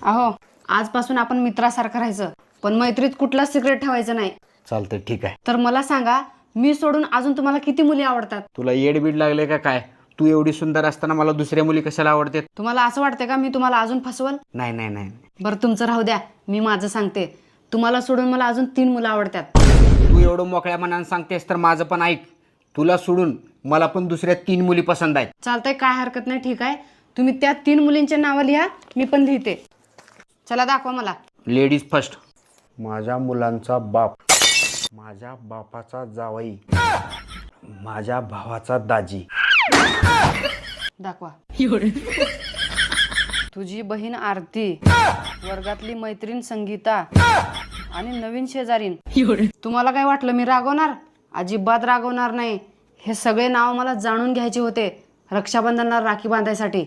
अहो, आजपासून आपण मित्रासारखं राहायचं, पण मैत्रीत कुठलाच सिक्रेट ठेवायचं नाही. चालतंय, ठीक आहे. तर मला सांगा, मी सोडून अजून तुम्हाला किती मुली आवडतात? तुला येडबीड लागले का काय? तू एवढी सुंदर असताना मला दुसऱ्या मुली कशाला आवडतात? तुम्हाला असं वाटतं का मी तुम्हाला अजून फसवल? नाही नाही नाही. बरं, तुमचं राहू द्या, मी माझं सांगते. तुम्हाला सोडून मला अजून 3 मुलं आवडतात. तू एवढं मोकळ्या मनानं सांगतेस तर माझं पण ऐक. तुला सोडून मला पण दुसऱ्या 3 मुली पसंत आहेत. चालतंय, काय हरकत नाही. ठीक आहे, तुम्ही त्या 3 मुलींचे नावं लिहा, मी पण लिहिते. चला, दाखवा मला. Ladies first. माझ्या मुलांचा बाप, माझ्या बापाचा जावई, माझ्या भावाचा दाजी. दाखवा. तुझी बहीण आरती, वर्गातली मैत्रीण संगीता आणि नवीन शेजारीन. तुम्हाला काय वाटलं मी रागवणार? अजिबात रागवणार नाही. हे सगळे नाव मला जाणून घ्यायचे होते रक्षाबंधनला राखी बांधायसाठी.